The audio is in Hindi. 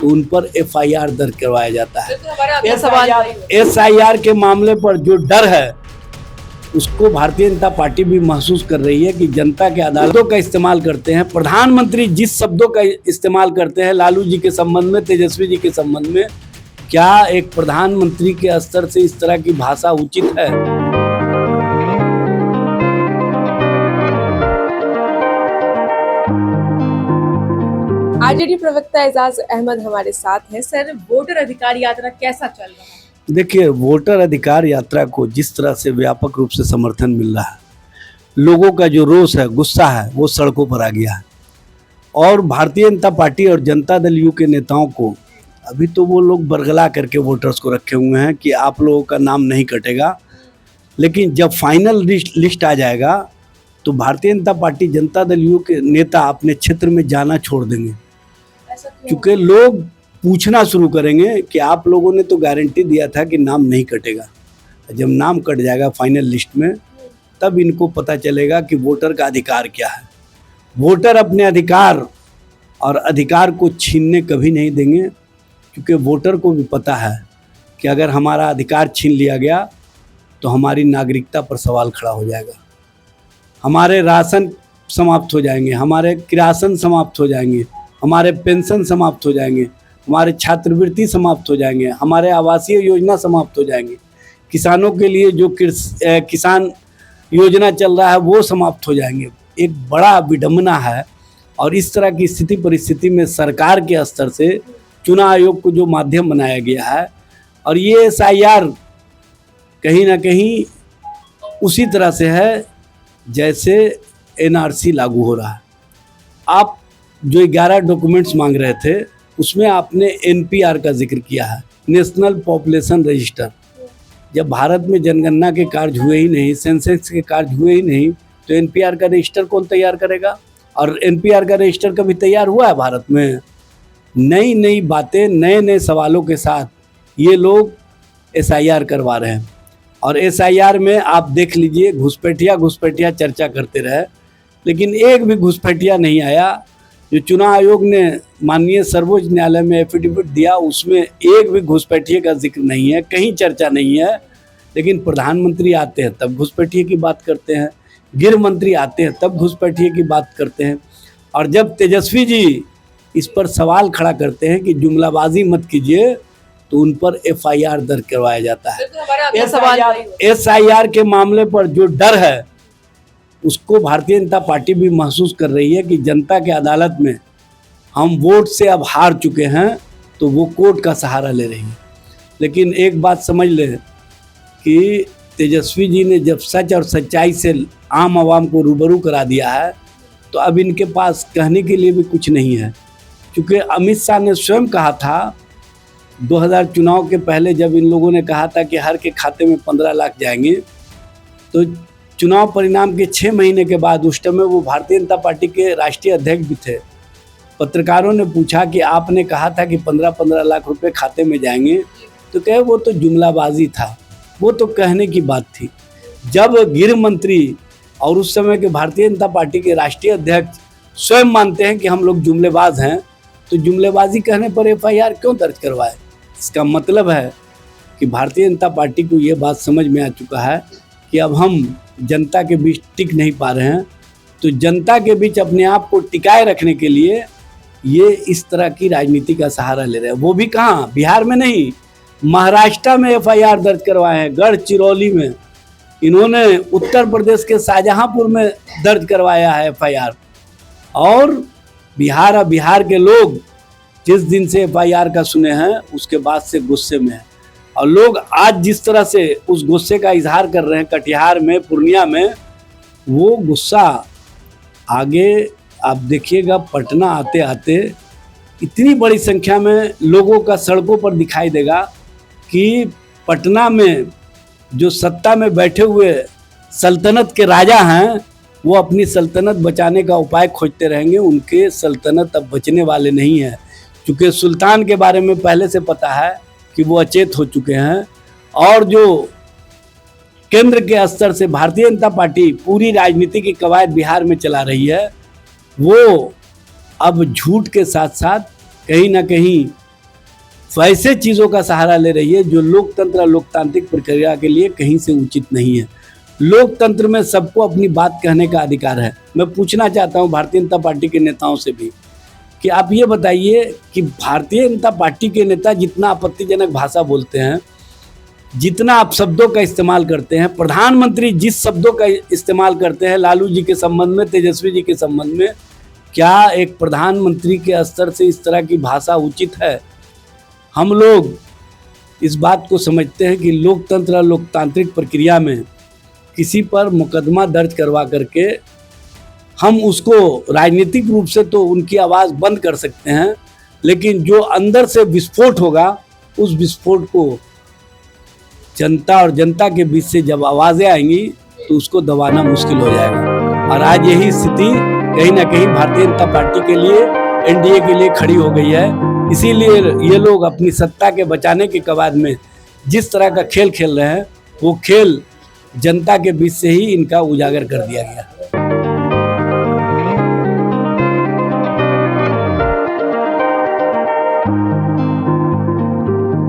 तो उन पर एफआईआर दर्ज करवाया जाता है। ये सवाल एसआईआर के मामले पर जो डर है उसको भारतीय जनता पार्टी भी महसूस कर रही है कि जनता के अदालतों का इस्तेमाल करते हैं। प्रधानमंत्री जिस शब्दों का इस्तेमाल करते हैं लालू जी के संबंध में, तेजस्वी जी के संबंध में, क्या एक प्रधानमंत्री के स्तर से इस तरह की भाषा उचित है? आरजेडी प्रवक्ता एजाज अहमद हमारे साथ हैं। सर, वोटर अधिकार यात्रा कैसा चल रहा है? देखिए, वोटर अधिकार यात्रा को जिस तरह से व्यापक रूप से समर्थन मिल रहा है, लोगों का जो रोष है, गुस्सा है, वो सड़कों पर आ गया है। और भारतीय जनता पार्टी और जनता दल यू के नेताओं को अभी तो वो लोग बरगला करके वोटर्स को रखे हुए हैं कि आप लोगों का नाम नहीं कटेगा, लेकिन जब फाइनल लिस्ट आ जाएगा तो भारतीय जनता पार्टी जनता दल यू के नेता अपने क्षेत्र में जाना छोड़ देंगे, क्योंकि लोग पूछना शुरू करेंगे कि आप लोगों ने तो गारंटी दिया था कि नाम नहीं कटेगा। जब नाम कट जाएगा फाइनल लिस्ट में, तब इनको पता चलेगा कि वोटर का अधिकार क्या है। वोटर अपने अधिकार और अधिकार को छीनने कभी नहीं देंगे, क्योंकि वोटर को भी पता है कि अगर हमारा अधिकार छीन लिया गया तो हमारी नागरिकता पर सवाल खड़ा हो जाएगा, हमारे राशन समाप्त हो जाएंगे, हमारे किरासन समाप्त हो जाएंगे, हमारे पेंशन समाप्त हो जाएंगे, हमारे छात्रवृत्ति समाप्त हो जाएंगे, हमारे आवासीय योजना समाप्त हो जाएंगे, किसानों के लिए जो किसान योजना चल रहा है वो समाप्त हो जाएंगे। एक बड़ा विडंबना है। और इस तरह की स्थिति परिस्थिति में सरकार के स्तर से चुनाव आयोग को जो माध्यम बनाया गया है, और ये एसआईआर कहीं ना कहीं उसी तरह से है जैसे एनआरसी लागू हो रहा है। आप जो 11 डॉक्यूमेंट्स मांग रहे थे उसमें आपने एनपीआर का जिक्र किया है, नेशनल पॉपुलेशन रजिस्टर। जब भारत में जनगणना के कार्य हुए ही नहीं, सेंसस के कार्य हुए ही नहीं, तो एनपीआर का रजिस्टर कौन तैयार करेगा? और एनपीआर का रजिस्टर कभी तैयार हुआ है भारत में? नई नई बातें, नए नए सवालों के साथ ये लोग एसआईआर करवा रहे हैं। और एसआईआर में आप देख लीजिए, घुसपैठिया चर्चा करते रहे, लेकिन एक भी घुसपैठिया नहीं आया। जो चुनाव आयोग ने माननीय सर्वोच्च न्यायालय में एफिडेविट दिया, उसमें एक भी घुसपैठिए का जिक्र नहीं है, कहीं चर्चा नहीं है। लेकिन प्रधानमंत्री आते हैं तब घुसपैठिए की बात करते हैं, गृह मंत्री आते हैं तब घुसपैठिए की बात करते हैं। और जब तेजस्वी जी इस पर सवाल खड़ा करते हैं कि जुमलाबाजी मत कीजिए, तो उन पर एफआईआर दर्ज करवाया जाता है। ये सवाल एसआईआर के मामले पर जो डर है उसको भारतीय जनता पार्टी भी महसूस कर रही है कि जनता के अदालत में हम वोट से अब हार चुके हैं, तो वो कोर्ट का सहारा ले रही है। लेकिन एक बात समझ ले कि तेजस्वी जी ने जब सच और सच्चाई से आम आवाम को रूबरू करा दिया है, तो अब इनके पास कहने के लिए भी कुछ नहीं है। क्योंकि अमित शाह ने स्वयं कहा था 2000 चुनाव के पहले, जब इन लोगों ने कहा था कि हर के खाते में 15 लाख जाएंगे, तो चुनाव परिणाम के 6 महीने के बाद, उस समय वो भारतीय जनता पार्टी के राष्ट्रीय अध्यक्ष भी थे, पत्रकारों ने पूछा कि आपने कहा था कि 15-15 लाख रुपए खाते में जाएंगे, तो कहे वो तो जुमलाबाजी था, वो तो कहने की बात थी। जब गृह मंत्री और उस समय के भारतीय जनता पार्टी के राष्ट्रीय अध्यक्ष स्वयं मानते हैं कि हम लोग जुमलेबाज हैं, तो जुमलेबाजी कहने पर एफआईआर क्यों दर्ज करवाए? इसका मतलब है कि भारतीय जनता पार्टी को ये बात समझ में आ चुका है कि अब हम जनता के बीच टिक नहीं पा रहे हैं, तो जनता के बीच अपने आप को टिकाए रखने के लिए ये इस तरह की राजनीति का सहारा ले रहे हैं। वो भी कहाँ, बिहार में नहीं, महाराष्ट्र में एफआईआर दर्ज करवाए हैं, गढ़चिरौली में। इन्होंने उत्तर प्रदेश के शाहजहांपुर में दर्ज करवाया है एफआईआर। और बिहार के लोग जिस दिन से एफआईआर का सुने हैं, उसके बाद से गुस्से में हैं। और लोग आज जिस तरह से उस गुस्से का इजहार कर रहे हैं कटिहार में, पूर्णिया में, वो गुस्सा आगे आप देखिएगा पटना आते आते इतनी बड़ी संख्या में लोगों का सड़कों पर दिखाई देगा कि पटना में जो सत्ता में बैठे हुए सल्तनत के राजा हैं, वो अपनी सल्तनत बचाने का उपाय खोजते रहेंगे। उनके सल्तनत अब बचने वाले नहीं है, क्योंकि सुल्तान के बारे में पहले से पता है कि वो अचेत हो चुके हैं। और जो केंद्र के स्तर से भारतीय जनता पार्टी पूरी राजनीति की कवायद बिहार में चला रही है, वो अब झूठ के साथ साथ कहीं ना कहीं वैसे चीज़ों का सहारा ले रही है जो लोकतंत्र और लोकतांत्रिक प्रक्रिया के लिए कहीं से उचित नहीं है। लोकतंत्र में सबको अपनी बात कहने का अधिकार है। मैं पूछना चाहता हूं भारतीय जनता पार्टी के नेताओं से भी कि आप ये बताइए कि भारतीय जनता पार्टी के नेता जितना आपत्तिजनक भाषा बोलते हैं, जितना आप शब्दों का इस्तेमाल करते हैं, प्रधानमंत्री जिस शब्दों का इस्तेमाल करते हैं लालू जी के संबंध में, तेजस्वी जी के संबंध में, क्या एक प्रधानमंत्री के स्तर से इस तरह की भाषा उचित है? हम लोग इस बात को समझते हैं कि लोकतंत्र और लोकतांत्रिक प्रक्रिया में किसी पर मुकदमा दर्ज करवा करके हम उसको राजनीतिक रूप से तो उनकी आवाज़ बंद कर सकते हैं, लेकिन जो अंदर से विस्फोट होगा उस विस्फोट को जनता और जनता के बीच से जब आवाज़ें आएंगी तो उसको दबाना मुश्किल हो जाएगा। और आज यही स्थिति कहीं ना कहीं भारतीय जनता पार्टी के लिए, एनडीए के लिए खड़ी हो गई है। इसीलिए ये लोग अपनी सत्ता के बचाने के कवायद में जिस तरह का खेल खेल रहे हैं वो खेल जनता के बीच से ही इनका उजागर कर दिया गया।